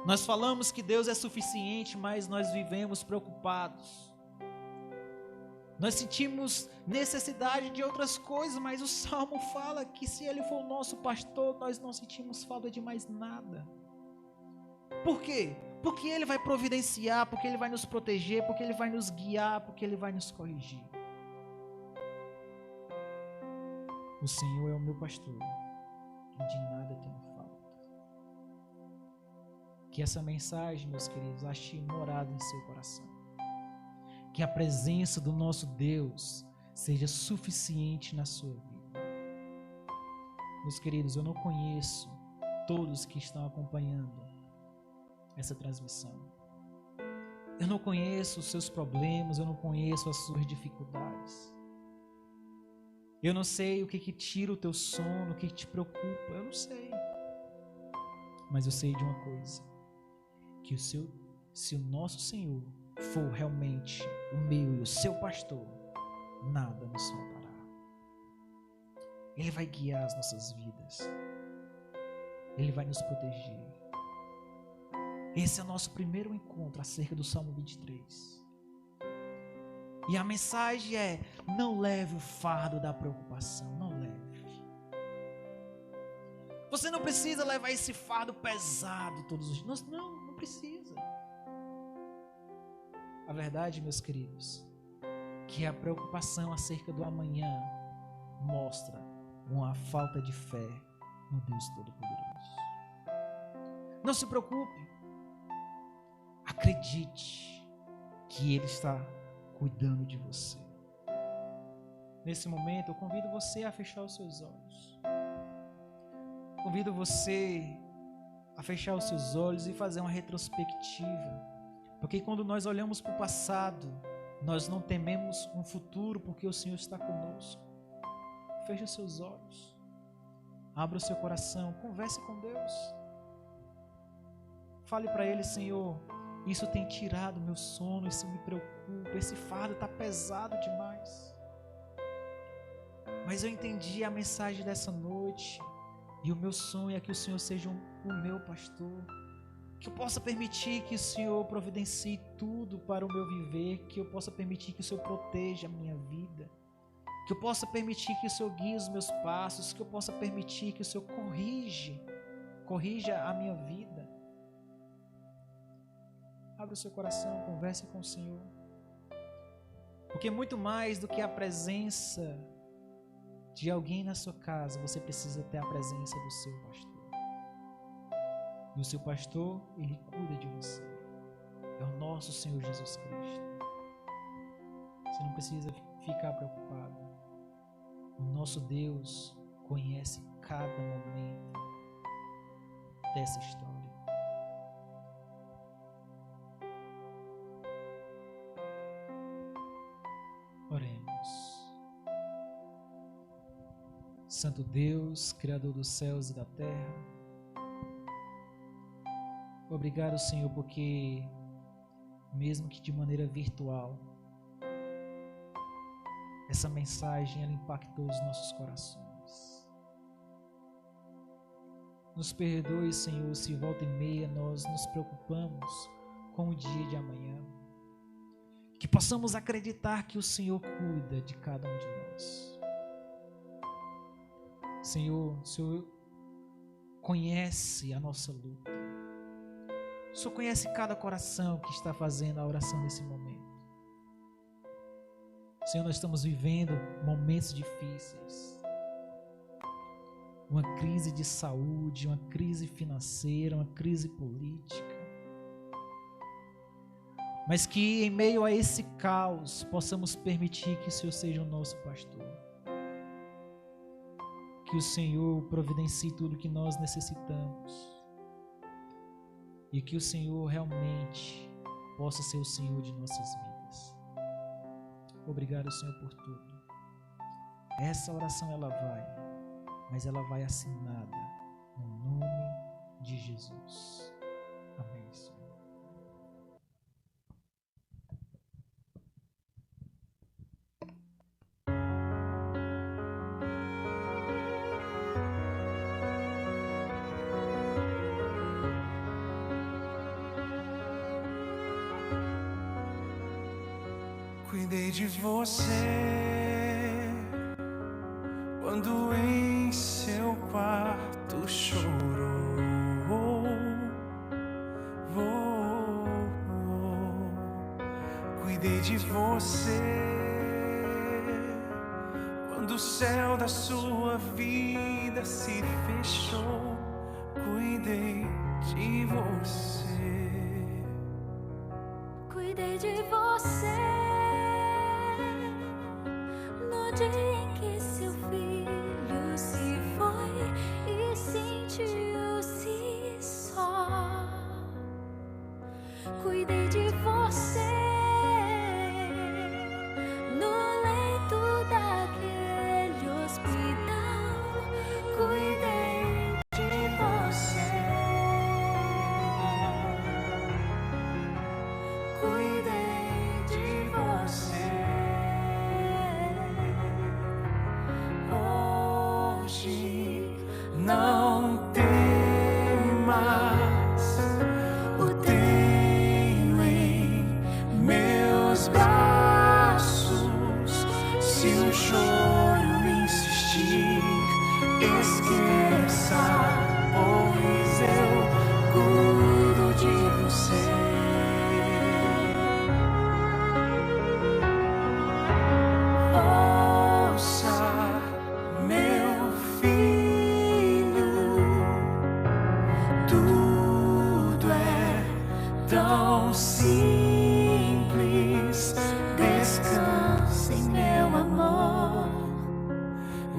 Nós falamos que Deus é suficiente, mas nós vivemos preocupados. Nós sentimos necessidade de outras coisas, mas o Salmo fala que se Ele for o nosso pastor, nós não sentimos falta de mais nada. Por quê? Porque Ele vai providenciar, porque Ele vai nos proteger, porque Ele vai nos guiar, porque Ele vai nos corrigir. O Senhor é o meu pastor e de nada tenho falta. Que essa mensagem, meus queridos, ache morada em seu coração. Que a presença do nosso Deus seja suficiente na sua vida. Meus queridos, eu não conheço todos que estão acompanhando essa transmissão. Eu não conheço os seus problemas, eu não conheço as suas dificuldades. Eu não sei o que tira o teu sono, o que te preocupa, eu não sei. Mas eu sei de uma coisa, que se o nosso Senhor for realmente o meu e o seu pastor, nada nos faltará. Ele vai guiar as nossas vidas. Ele vai nos proteger. Esse é o nosso primeiro encontro acerca do Salmo 23. E a mensagem é: não leve o fardo da preocupação, não leve. Você não precisa levar esse fardo pesado todos os dias. Não precisa. A verdade, meus queridos, que a preocupação acerca do amanhã mostra uma falta de fé no Deus Todo-Poderoso. Não se preocupe. Acredite que Ele está cuidando de você. Nesse momento, eu convido você a fechar os seus olhos. Convido você a fechar os seus olhos e fazer uma retrospectiva. Porque quando nós olhamos para o passado, nós não tememos um futuro, porque o Senhor está conosco. Feche os seus olhos. Abra o seu coração. Converse com Deus. Fale para Ele: Senhor, isso tem tirado meu sono, isso me preocupa, esse fardo está pesado demais. Mas eu entendi a mensagem dessa noite. E o meu sonho é que o Senhor seja o meu pastor. Que eu possa permitir que o Senhor providencie tudo para o meu viver. Que eu possa permitir que o Senhor proteja a minha vida. Que eu possa permitir que o Senhor guie os meus passos. Que eu possa permitir que o Senhor corrija a minha vida. Abra o seu coração, converse com o Senhor. Porque muito mais do que a presença de alguém na sua casa, você precisa ter a presença do seu pastor. E o seu pastor, ele cuida de você. É o nosso Senhor Jesus Cristo. Você não precisa ficar preocupado. O nosso Deus conhece cada momento dessa história. Oremos. Santo Deus, Criador dos céus e da terra, obrigado, Senhor, porque mesmo que de maneira virtual, essa mensagem ela impactou os nossos corações. Nos perdoe, Senhor, se volta e meia nós nos preocupamos com o dia de amanhã. Que possamos acreditar que o Senhor cuida de cada um de nós. Senhor, o Senhor conhece a nossa luta. O Senhor conhece cada coração que está fazendo a oração nesse momento. Senhor, nós estamos vivendo momentos difíceis. Uma crise de saúde, uma crise financeira, uma crise política. Mas que em meio a esse caos possamos permitir que o Senhor seja o nosso pastor. Que o Senhor providencie tudo que nós necessitamos. E que o Senhor realmente possa ser o Senhor de nossas vidas. Obrigado, Senhor, por tudo. Essa oração ela vai, mas ela vai assinada no nome de Jesus. Amém, Senhor. Cuidei de você quando em seu quarto chorou. Cuidei de você quando o céu da sua vida se fechou. Cuidei de você. Cuidei de você no dia em que seu filho se foi e sentiu-se só. Cuidei de você no leito daquele hospital. Cuidei de você. Cuidei de você. Hoje não temas, o tenho em meus braços. Se o choro insistir, esqueça, pois eu cuido de você. Ouça, meu filho, tudo é tão simples. Descanse em meu amor,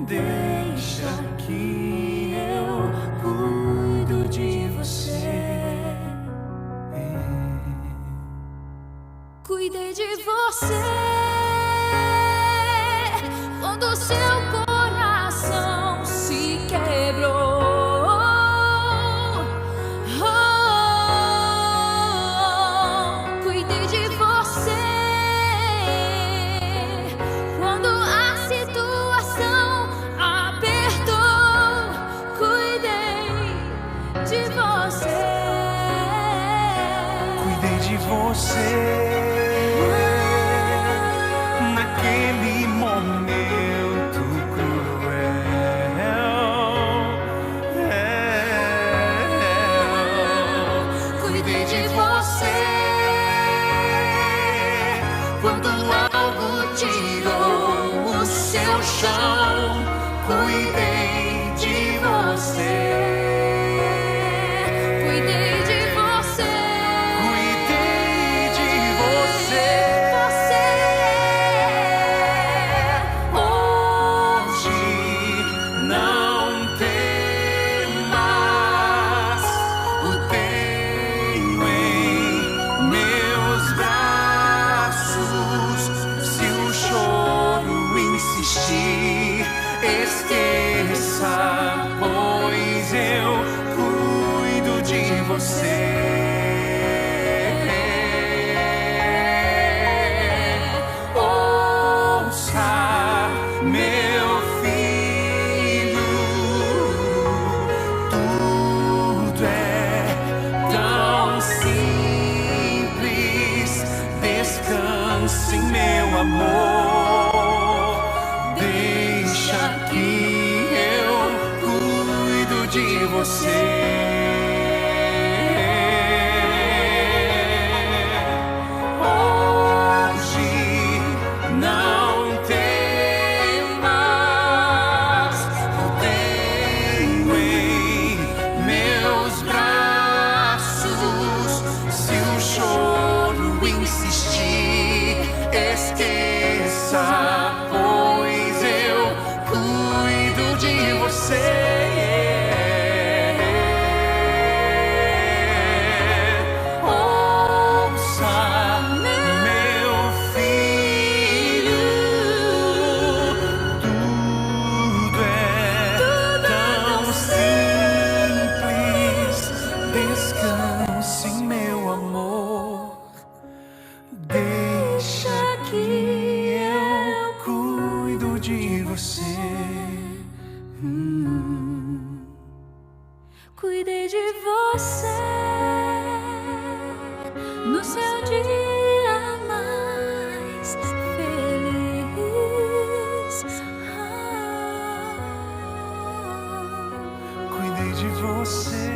deixa que eu cuido de você. Cuidei de você quando seu coração se quebrou. Cuidei de você quando a situação você naquele momento cruel. Cuidei de você quando algo tirou o seu chão. Cuidei de você. Cuidei de você. Cuidei de você. Hoje não temas, o tenho em meus braços. Se o choro insistir, esqueça, pois eu cuido de você. Ouça, meu filho, tudo é tão simples. Descanse em meu amor. Deixa que eu cuido de você. Hoje não temas, eu tenho em meus braços. Se o choro insistir, esqueça, pois eu cuido de você. Ouça, meu filho, tudo é tão simples. Descanse em meu amor. Deixa que eu cuido de você. Cuidei de você no seu dia mais feliz. Cuidei de você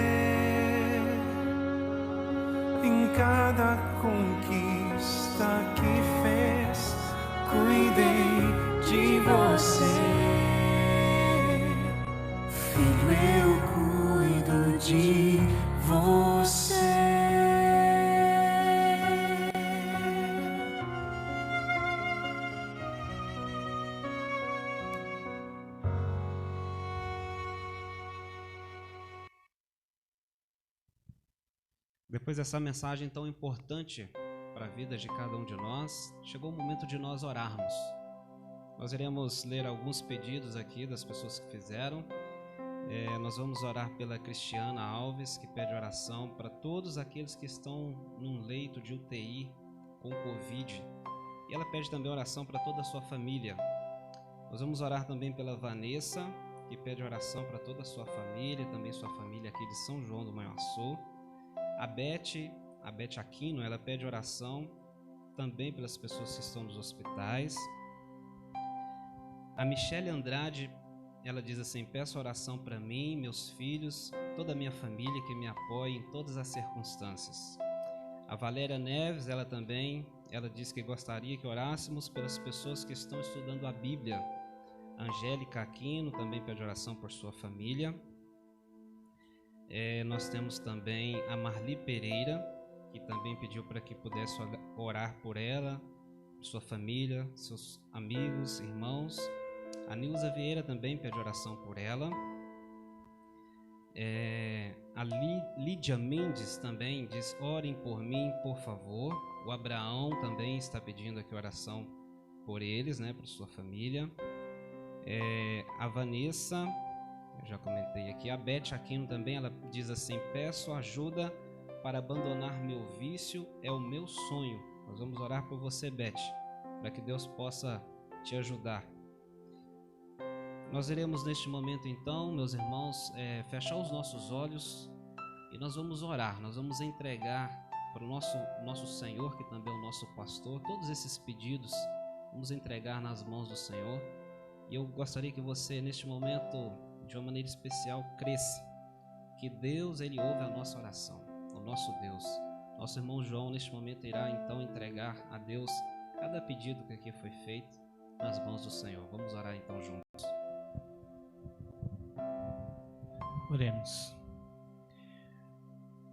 em cada conquista que fez. Cuidei de você, filho, eu cuido de você. Depois dessa mensagem tão importante para a vida de cada um de nós, chegou o momento de nós orarmos. Nós iremos ler alguns pedidos aqui das pessoas que fizeram. Nós vamos orar pela Cristiana Alves, que pede oração para todos aqueles que estão num leito de UTI com Covid. E ela pede também oração para toda a sua família. Nós vamos orar também pela Vanessa, que pede oração para toda a sua família, também sua família aqui de São João do Manhuaçu. A Beth Aquino, ela pede oração também pelas pessoas que estão nos hospitais. A Michele Andrade, ela diz assim: peço oração para mim, meus filhos, toda a minha família que me apoie em todas as circunstâncias. A Valéria Neves, ela diz que gostaria que orássemos pelas pessoas que estão estudando a Bíblia. A Angélica Aquino também pede oração por sua família. Nós temos também a Marli Pereira, que também pediu para que pudesse orar por ela, sua família, seus amigos, irmãos. A Nilza Vieira também pede oração por ela. A Lídia Mendes também diz: orem por mim, por favor. O Abraão também está pedindo aqui oração por eles, por sua família. A Vanessa, eu já comentei aqui. A Beth Aquino também, ela diz assim: peço ajuda para abandonar meu vício, é o meu sonho. Nós vamos orar por você, Beth, para que Deus possa te ajudar. Nós iremos neste momento então, meus irmãos, fechar os nossos olhos e nós vamos orar, nós vamos entregar para o nosso Senhor, que também é o nosso pastor. Todos esses pedidos vamos entregar nas mãos do Senhor. E eu gostaria que você, neste momento, de uma maneira especial, cresça que Deus, Ele ouve a nossa oração, o nosso Deus. Nosso irmão João, neste momento, irá então entregar a Deus cada pedido que aqui foi feito nas mãos do Senhor. Vamos orar então juntos. Oremos.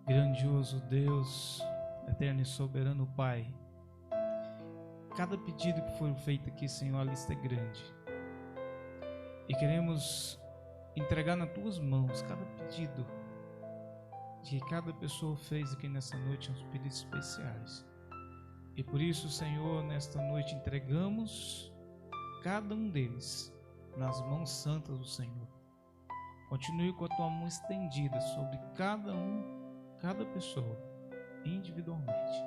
Grandioso Deus, eterno e soberano Pai, cada pedido que foi feito aqui, Senhor, a lista é grande. E queremos entregar nas Tuas mãos cada pedido que cada pessoa fez aqui nessa noite, uns pedidos especiais. E por isso, Senhor, nesta noite entregamos cada um deles nas mãos santas do Senhor. Continue com a Tua mão estendida sobre cada pessoa, individualmente.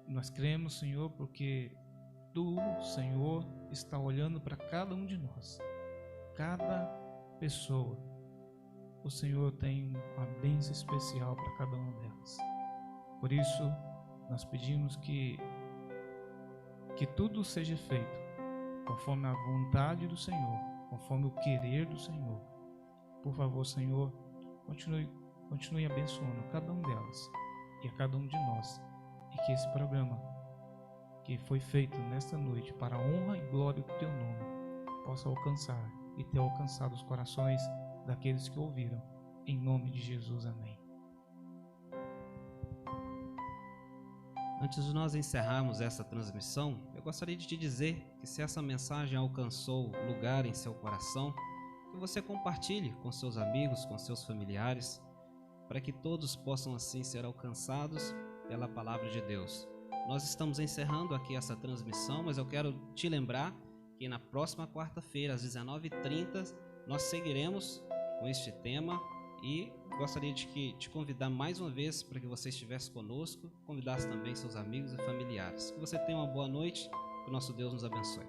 Nós cremos, Senhor, porque Tu, Senhor, está olhando para cada um de nós, cada pessoa. O Senhor tem uma bênção especial para cada uma delas. Por isso, nós pedimos que tudo seja feito conforme a vontade do Senhor, conforme o querer do Senhor. Por favor, Senhor, continue abençoando cada um delas e a cada um de nós. E que esse programa que foi feito nesta noite para a honra e glória do Teu nome possa alcançar e ter alcançado os corações daqueles que ouviram. Em nome de Jesus, amém. Antes de nós encerrarmos essa transmissão, eu gostaria de te dizer que se essa mensagem alcançou lugar em seu coração, que você compartilhe com seus amigos, com seus familiares, para que todos possam assim ser alcançados pela palavra de Deus. Nós estamos encerrando aqui essa transmissão, mas eu quero te lembrar que na próxima quarta-feira, às 19h30, nós seguiremos com este tema e gostaria de te convidar mais uma vez para que você estivesse conosco, convidasse também seus amigos e familiares. Que você tenha uma boa noite, que o nosso Deus nos abençoe.